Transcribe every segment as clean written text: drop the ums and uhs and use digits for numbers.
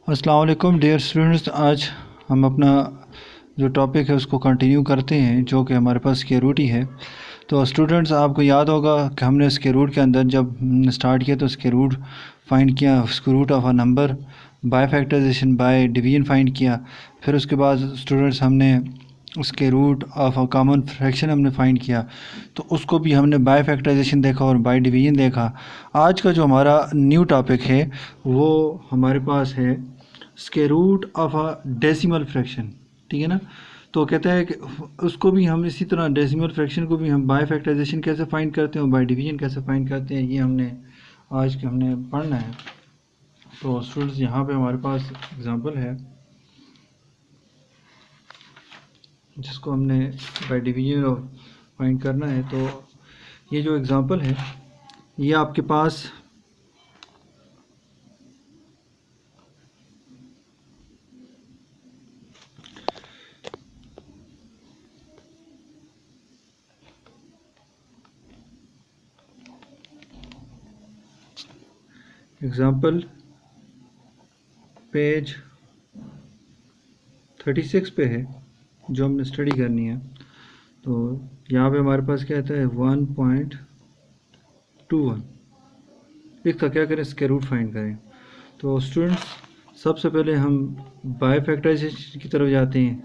अस्सलाम वालेकुम dear students. आज हम अपना जो टॉपिक है उसको कंटिन्यू करते हैं, जो कि हमारे पास स्क्वायर रूट ही है। तो स्टूडेंट्स, आपको याद होगा कि हमने स्क्वायर रूट के अंदर जब स्टार्ट किया तो स्क्वायर रूट फाइंड किया, square root of a number by factorisation by division find किया। फिर उसके बाद स्टूडेंट्स हमने उसके root of a common fraction हमने फाइंड किया, तो उसको भी हमने बाय फैक्टराइजेशन देखा और बाय डिवीजन देखा। आज का जो हमारा न्यू टॉपिक है वो हमारे पास है square root of a decimal fraction. ठीक है ना। तो कहता है कि उसको भी हम इसी तरह डेसिमल फ्रैक्शन को भी हम बाय फैक्टराइजेशन कैसे फाइंड करते हैं और बाय डिवीजन कैसे फाइंड करते हैं, ये हमने आज के हमने पढ़ना है। तो स्टूडेंट्स, यहाँ पे हमारे पास एग्जांपल है जिसको हमने बाय डिवीजन फाइंड करना है। तो ये जो एग्जांपल है ये आपके पास एग्जांपल पेज 36 पे है जो हमने स्टडी करनी है। तो यहाँ पे हमारे पास क्या आता है 1.21। इसका क्या करें, स्क्वायर रूट फाइंड करें। तो स्टूडेंट्स, सबसे पहले हम बाय फैक्टराइजेशन की तरफ जाते हैं।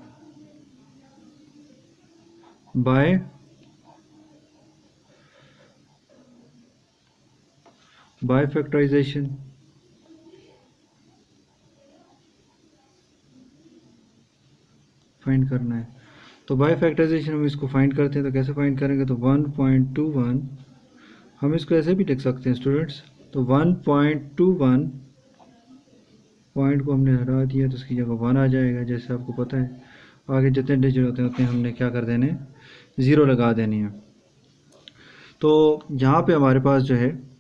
बाय फैक्टराइजेशन फाइंड करना है। तो बाय फैक्टराइजेशन हम इसको फाइंड करते हैं। तो कैसे फाइंड करेंगे, तो 1.21 हम इसको ऐसे भी लिख सकते हैं स्टूडेंट्स। तो 1.21 पॉइंट को हमने हटा दिया तो उसकी जगह 1 आ जाएगा। जैसे आपको पता है आगे जितने डिजिट होते हैं उतने हमने क्या कर देने, ज़ीरो लगा देनी है। तो यहाँ पे हमारे पास जो है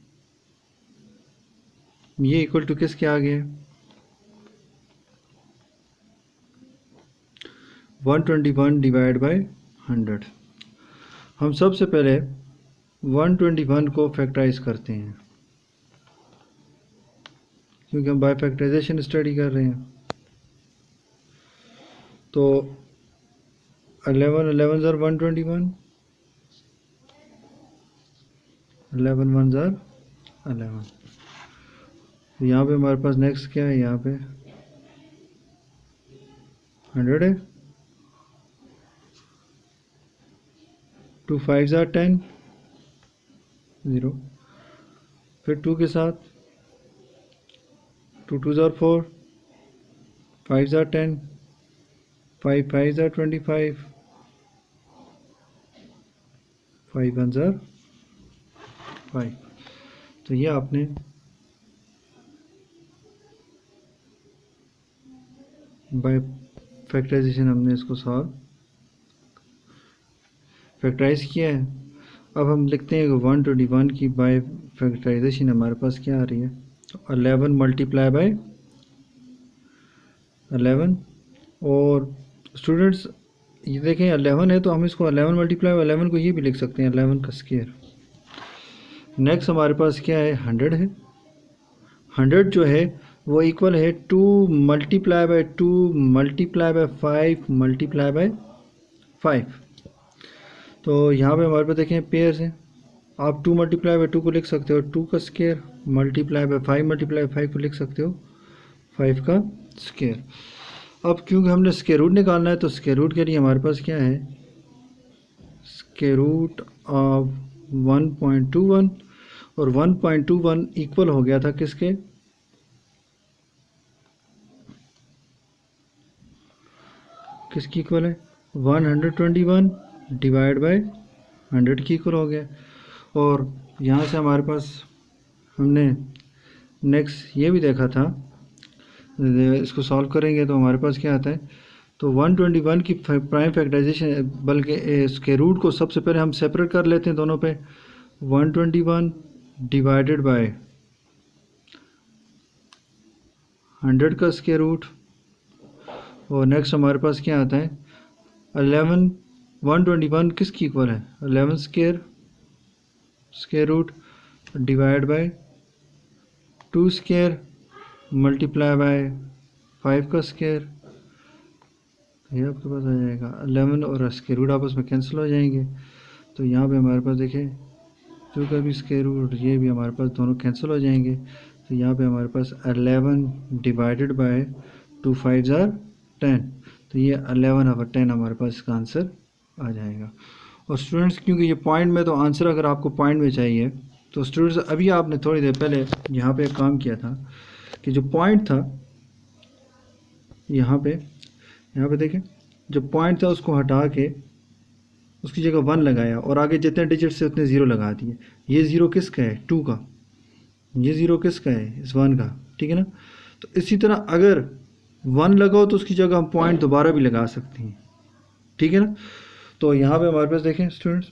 ये इक्वल टू किसके आ गया है, 121 डिवाइड बाय 100। हम सबसे पहले 121 को फैक्टराइज करते हैं क्योंकि हम बाय फैक्टराइजेशन स्टडी कर रहे हैं। तो 11 ज़र 121, 11 1 ज़र 11। तो यहाँ पे हमारे पास नेक्स्ट क्या है, यहाँ पे 100 है। 2 5 ज़र 10, 0। फिर 2 के साथ 2 2 ज़र 4, 5 ज़र 10, 5 5 ज़र 25, 5 1 ज़र 5। तो ये आपने बाय फैक्टराइजेशन हमने इसको सॉल्व फैक्टराइज किया है। अब हम लिखते हैं कि 121 की बाय फैक्टराइजेशन हमारे पास क्या आ रही है, तो 11 मल्टीप्लाई बाय 11। और स्टूडेंट्स ये देखें 11 है तो हम इसको 11 मल्टीप्लाई बाय 11 को ये भी लिख सकते हैं 11 का स्क्वायर। नेक्स्ट हमारे पास क्या है, 100 है। 100 जो है वो इक्वल है 2 multiply by 2 multiply by 5 multiply by 5। तो यहाँ पे हमारे पास देखें पेयर्स हैं। आप 2 मल्टीप्लाई बाय 2 को लिख सकते हो 2 का square, multiply by 5 multiply by 5 को लिख सकते हो 5 का स्क्वायर। अब क्योंकि हमने स्क्वायर रूट निकालना है तो स्क्वायर रूट के लिए हमारे पास क्या है, स्क्वायर रूट ऑफ 1.21। और 1.21 इक्वल हो गया था किसके, किसकी इक्वल है, 121 डिवाइड बाय 100 की इक्वल हो गया। और यहाँ से हमारे पास हमने नेक्स्ट ये भी देखा था, इसको सॉल्व करेंगे तो हमारे पास क्या आता है, तो 121 की प्राइम फैक्टराइजेशन, बल्कि स्क्वायर रूट को सबसे पहले हम सेपरेट कर लेते हैं दोनों पे। 121 डिवाइडेड बाय 100 का स्क्वायर रूट। और नेक्स्ट हमारे पास क्या आता है 11, 121 किसकी इक्वल है, 11 square root divide by 2 square multiply by 5 का स्क्वायर, ये आपके पास आ जाएगा 11 और स्क्वायर रूट आपस में कैंसिल हो जाएंगे। तो यहाँ पे हमारे पास देखें 2 का भी स्क्वायर रूट, ये भी हमारे पास दोनों कैंसिल हो जाएंगे। तो यहाँ पे हमारे पास 11 डिवाइडेड बाय 2 5 ज़ार 10, तो ये 11/10 हमारे पास इसका आंसर आ जाएगा। और स्टूडेंट्स क्योंकि ये पॉइंट में, तो आंसर अगर आपको पॉइंट में चाहिए तो स्टूडेंट्स अभी आपने थोड़ी देर पहले यहाँ पे एक काम किया था कि जो पॉइंट था यहाँ पे देखें, जो पॉइंट था उसको हटा के उसकी जगह 1 लगाया और आगे जितने डिजिट से उतने ज़ीरो लगा दिए। ये ज़ीरो किसका है? 2 का। ये ज़ीरो किसका है? इस 1 का, ठीक है ना। तो इसी तरह अगर 1 लगाओ तो उसकी जगह हम पॉइंट दोबारा भी लगा सकते हैं, ठीक है ना। तो यहाँ पे हमारे पास देखें स्टूडेंट्स,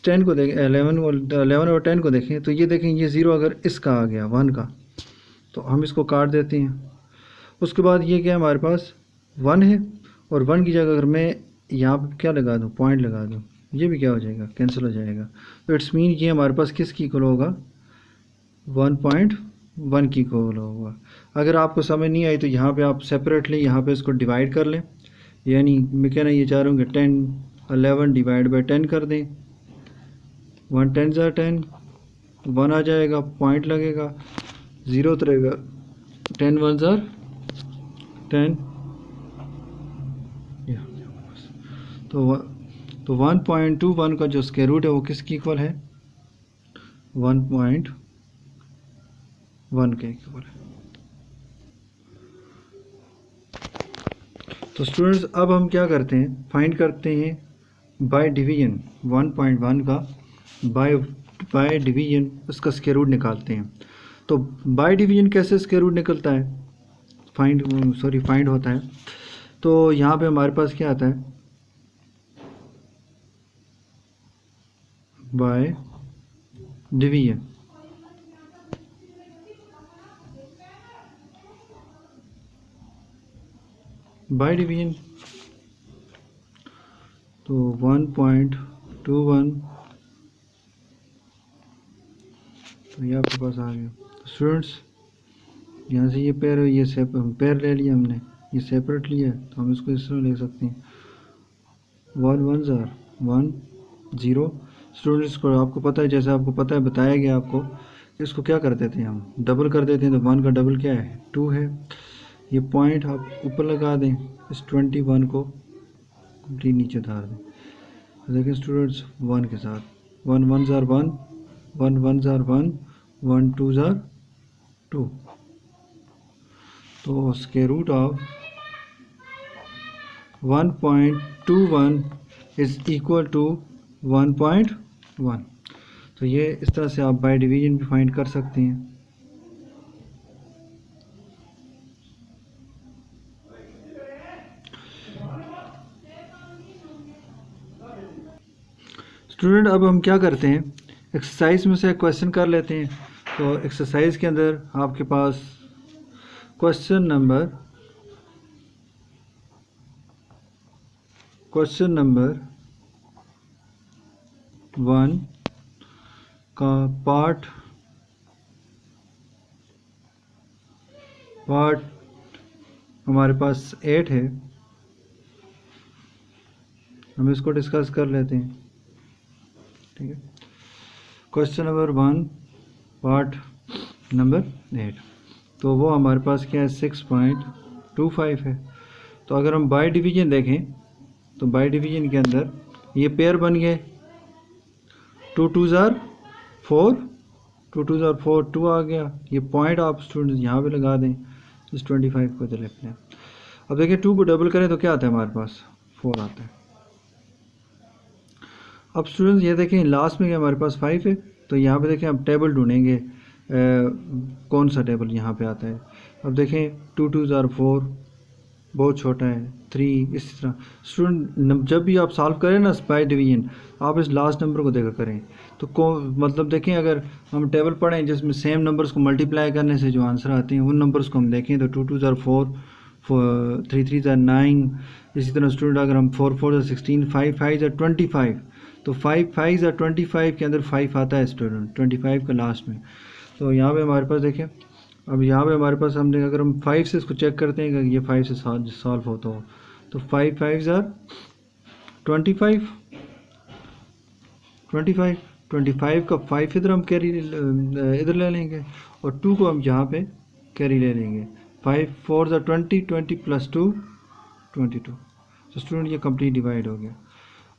10 को देखें, 11 और 10 को देखें, तो ये देखें ये ज़ीरो अगर इसका आ गया 1 का, तो हम इसको काट देते हैं। उसके बाद ये क्या हमारे पास 1 है, और 1 की जगह अगर मैं यहाँ पे क्या लगा दूँ? पॉइंट लगा दूँ, ये भी क्या हो जाएगा? कैंसिल हो जाएगा। तो इट्स मीन ये हमारे पास किसकी इक्वल होगा? 1.1 की इक्वल होगा। अगर आपको समझ नहीं आई तो यहाँ पे आप सेपरेटली यहाँ पे इसको डिवाइड कर लें, यानी मैं कहना ये चाह रहा हूँ कि 11 डिवाइड बाई 10 कर दें। 1 10 ज़ार 10, 1 आ जाएगा, पॉइंट लगेगा, ज़ीरो उतरेगा, 10 1 ज़ार 10। तो 1.21 का जो स्क्वायर रूट है वो किसकी इक्वल है? 1.1 के इक्वल है। तो स्टूडेंट्स अब हम क्या करते हैं? फाइंड करते हैं बाय डिवीजन 1.1 का, बाय डिवीजन उसका स्क्वायर रूट निकालते हैं। तो बाय डिवीजन कैसे स्क्वायर रूट निकलता है? फाइंड होता है। तो यहाँ पे हमारे पास क्या आता है? बाय डिवीजन, बाय डिवीजन तो 1.21, तो ये आपके पास आ गया। स्टूडेंट्स यहाँ से ये पेयर, ये पेयर ले लिया हमने, ये सेपरेट लिया, तो हम इसको इस तरह ले सकते हैं 1 1 ज़ार 1 0। स्टूडेंट्स को आपको पता है, जैसे आपको पता है बताया गया आपको, इसको क्या कर देते हैं हम? डबल कर देते हैं। तो 1 का डबल क्या है? 2 है। ये पॉइंट आप ऊपर लगा दें, इस 21 को कंप्लीट नीचे उतार दें। तो देखिए स्टूडेंट्स 1 के साथ 1 1 ज़ार 1, 1 1 ज़ार 1, 1 2 ज़ार 2। तो square root of 1.21 is equal to 1.1। तो ये इस तरह से आप बाय डिवीजन भी फाइंड कर सकते हैं। स्टूडेंट अब हम क्या करते हैं? एक्सरसाइज में से क्वेश्चन कर लेते हैं। तो एक्सरसाइज के अंदर आपके पास क्वेश्चन नंबर 1 का पार्ट हमारे पास 8 है, हम इसको डिस्कस कर लेते हैं, ठीक है। क्वेश्चन नंबर 1 पार्ट नंबर 8, तो वो हमारे पास क्या है? 6.25 है। तो अगर हम बाय डिवीजन देखें तो बाय डिवीजन के अंदर ये पेयर बन गए, 2 2 ज़ार 4, 2 2 ज़ार 4, 2 आ गया। ये पॉइंट आप स्टूडेंट्स यहाँ पे लगा दें, इस 25 को इधर लिख लें। अब देखिए 2 को डबल करें तो क्या आता है हमारे पास? 4 आता है। अब स्टूडेंट्स ये देखें लास्ट में क्या हमारे पास 5 है। तो यहाँ पे देखें अब टेबल ढूंढेंगे, कौन सा टेबल यहाँ पे आता है। अब देखें 2 2 ज़ार 4 बहुत छोटा है, 3, इसी तरह। स्टूडेंट जब भी आप सॉल्व करें ना बाय डिवीजन, आप इस लास्ट नंबर को देखा करें। तो मतलब देखें अगर हम टेबल पढ़ें जिसमें सेम नंबर्स को मल्टीप्लाई करने से जो आंसर आते हैं उन नंबर्स को हम देखें, तो 2 2 ज़ार 4, 3 3 ज़ार 9। इसी तरह स्टूडेंट अगर हम 4 4 ज़ार 16, 5 5 ज़ार 25, तो 5 5 ज़ार 25 के अंदर 5 आता है स्टूडेंट, 25 का लास्ट में। तो यहाँ पे हमारे पास देखें अब यहाँ पे हमारे पास हमने अगर हम 5 से इसको चेक करते हैं कि ये 5 से सॉल्व होता हो, तो 5 5 ज़ार 25, 25 का 5 इधर हम कैरी इधर ले लेंगे और 2 को हम यहाँ पे कैरी ले लेंगे। 5 4 ज़ार 20, 20 प्लस 2 22। तो स्टूडेंट ये कंप्लीट डिवाइड हो गया।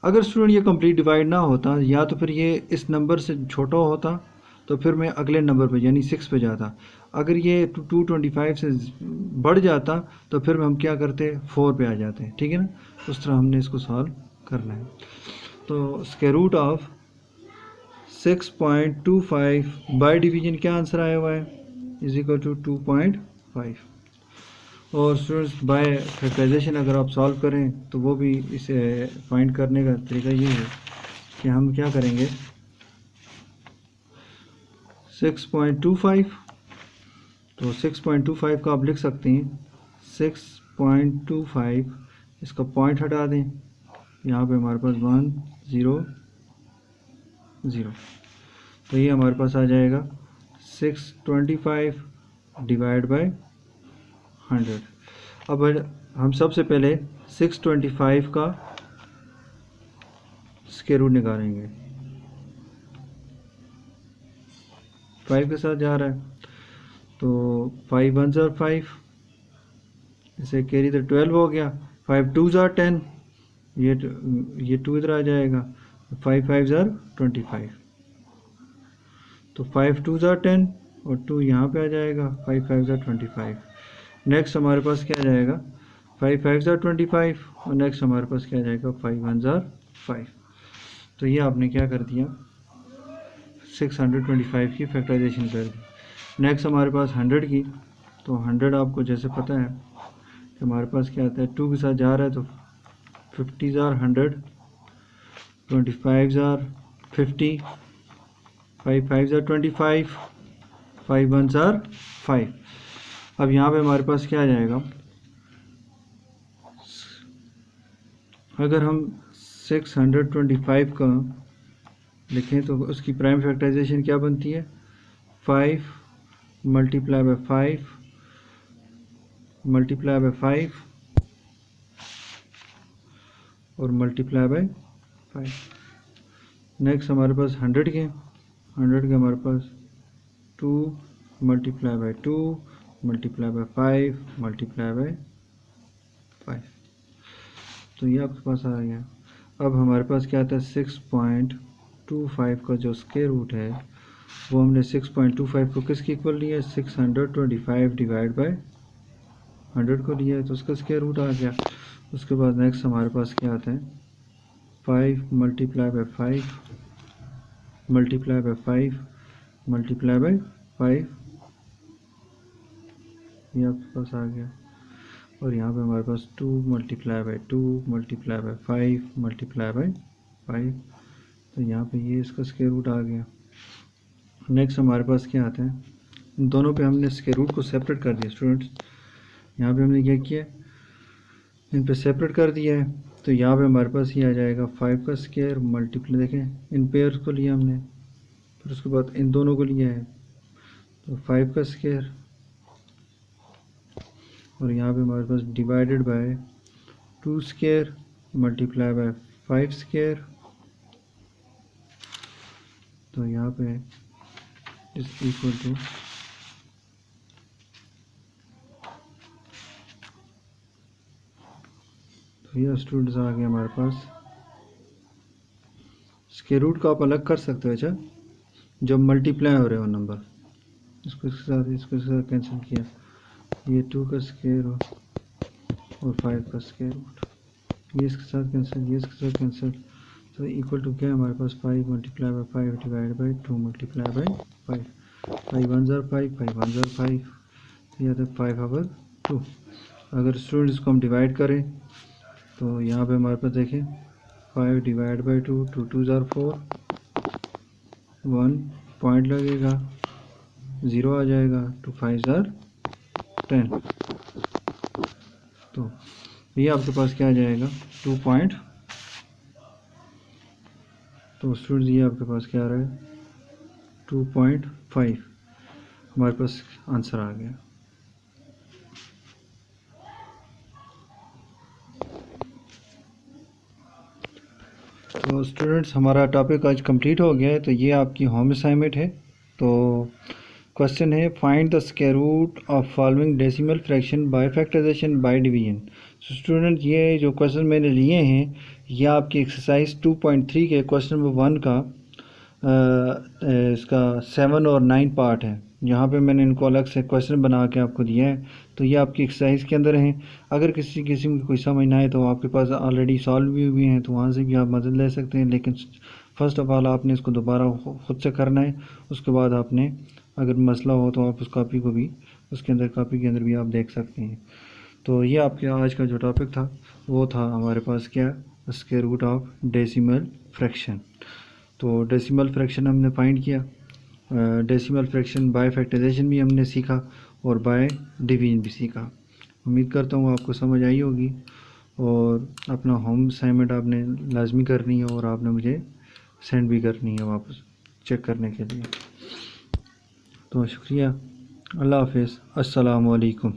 अगर स्टूडेंट ये कंप्लीट डिवाइड ना होता, या तो फिर ये इस नंबर से छोटा होता, तो फिर मैं अगले नंबर पे यानी 6 पे जाता। अगर ये 225 से बढ़ जाता तो फिर हम क्या करते, 4 पे आ जाते। ठीक है ना, उस तरह हमने इसको सॉल्व करना है। तो square root of 6.25 by division क्या आंसर आया हुआ है, इज इक्वल टू 2.5। और स्टूडेंट्स बाय फैक्टराइजेशन अगर आप सॉल्व करें तो वो भी इसे फाइंड करने का तरीका ये है कि हम क्या करेंगे, 6.25, तो 6.25 का आप लिख सकते हैं 6.25, इसका पॉइंट हटा दें, यहाँ पे हमारे पास 1 0 0, तो ये हमारे पास आ जाएगा 625 डिवाइड बाय 100। अब हम सबसे पहले 625 का स्क्वायर रूट निकालेंगे, 5 के साथ जा रहा है, तो 5 1 ज़ार 5, इसे कैरी तो 12 हो गया। 5 2 ज़ार 10, ये 2 इधर आ जाएगा। 5 5 ज़ार 25, तो 5 2 ज़ार 10 और 2 यहाँ पे आ जाएगा। 5 5 ज़ार 25। नेक्स्ट हमारे पास क्या आ जाएगा, 5 5 ज़ार 25, और नेक्स्ट हमारे पास क्या आ जाएगा, 5 1 ज़ार 5। तो ये आपने क्या कर दिया, 625 की फैक्टराइजेशन कर दी। नेक्स्ट हमारे पास 100 की, तो 100 आपको जैसे पता है कि हमारे पास क्या आता है, 2 के साथ जा रहा है, तो 50 ज़ार 100, 25 ज़ार 50, 5 5 ज़ार 25, 5 1 ज़ार 5। अब यहाँ पे हमारे पास क्या आ जाएगा, अगर हम 625 का लिखें तो उसकी प्राइम फैक्टराइजेशन क्या बनती है, 5 मल्टीप्लाई बाय 5 मल्टीप्लाई बाय 5 और मल्टीप्लाई बाय 5। नेक्स्ट हमारे पास 100 के हमारे पास 2 multiply by 2 multiply by 5 multiply by 5। तो ये आपके पास आ गया। अब हमारे पास क्या आता है, 6.25 का जो स्क्वायर रूट है वो हमने 6.25 को किसके इक्वल लिया है, 625 डिवाइड बाय 100 को लिया है, तो उसका स्क्वायर रूट आ गया। उसके बाद नेक्स्ट हमारे पास क्या आता है, 5 multiply by 5 multiply by 5 multiply by 5, ये आपके पास आ गया। और यहाँ पे हमारे पास 2 multiply by 2 multiply by 5 multiply by 5, तो यहाँ पे ये इसका स्क्वायर रूट आ गया। नेक्स्ट हमारे पास क्या आता है, इन दोनों पे हमने स्क्वायर रूट को सेपरेट कर दिया स्टूडेंट्स। यहाँ पे हमने क्या किया, इन पे सेपरेट कर दिया है, तो यहाँ पे हमारे पास ये आ जाएगा 5 का स्क्वायर मल्टीप्लाई, देखें इन पेयर्स को लिया हमने, फिर उसके बाद इन दोनों को लिया है, तो 5 का स्क्वायर, और यहाँ पे हमारे पास divided by 2 square multiply by 5 square, तो यहाँ पे इज इक्वल टू, तो ये स्टूडेंट्स आ गए हमारे पास। स्क्वायर रूट को आप अलग कर सकते हो, अच्छा जब मल्टीप्लाई हो रहे हो नंबर, इसको इसके साथ कैंसिल किया, ये 2 का स्क्वायर और 5 का स्क्वायर रूट, ये इसके साथ कैंसिल, ये इसके साथ कैंसिल, तो इक्वल टू क्या है हमारे पास, 5 multiply by 5 divide by 2 multiply by 5, 5 1 ज़ार 5 5 1 ज़ार 5, ये आता है 5/2। अगर स्टूडेंट इसको हम डिवाइड करें तो यहाँ पे हमारे पास देखें 5 डिवाइड बाय 2, 2 2 ज़ार 4, 1 पॉइंट लगेगा, 0 आ जाएगा, 2 5 ज़ार 10, तो ये आपके पास क्या आ जाएगा 2 पॉइंट, तो स्टूडेंट्स ये आपके पास क्या आ रहा है 2.5। हमारे पास आंसर आ गया। तो स्टूडेंट्स हमारा टॉपिक आज कंप्लीट हो गया है। तो ये आपकी होम असाइनमेंट है। तो क्वेश्चन है find the square root of following decimal fraction by factorisation by division. तो स्टूडेंट ये जो क्वेश्चन मैंने लिए हैं ये आपकी एक्सरसाइज 2.3 के क्वेश्चन नंबर 1 का इसका 7 और 9 पार्ट है। यहाँ पे मैंने इनको अलग से क्वेश्चन बना के आपको दिया है। तो ये आपकी एक्सरसाइज के अंदर हैं। अगर किसी किस्म की कोई समझ ना आए तो आपके पास ऑलरेडी सॉल्व भी हुए हैं, तो वहाँ से भी आप मदद ले सकते हैं। लेकिन फ़र्स्ट ऑफ़ ऑल आपने इसको दोबारा ख़ुद से करना है। उसके बाद आपने अगर मसला हो तो आप उस कॉपी को भी उसके अंदर कॉपी के अंदर भी आप देख सकते हैं। तो ये आपके आज का जो टॉपिक था वो था हमारे पास क्या, square root of decimal fraction. तो डेसिमल फ्रैक्शन हमने फाइंड किया, डेसिमल फ्रैक्शन बाय फैक्टराइजेशन भी हमने सीखा और बाय डिवीजन भी सीखा। उम्मीद करता हूँ आपको समझ आई होगी और अपना होम असाइनमेंट आपने लाजमी करनी है और आपने मुझे सेंड भी करनी है वापस चेक करने के लिए। तो शुक्रिया, अल्लाह हाफिज़, अस्सलामु अलैकुम।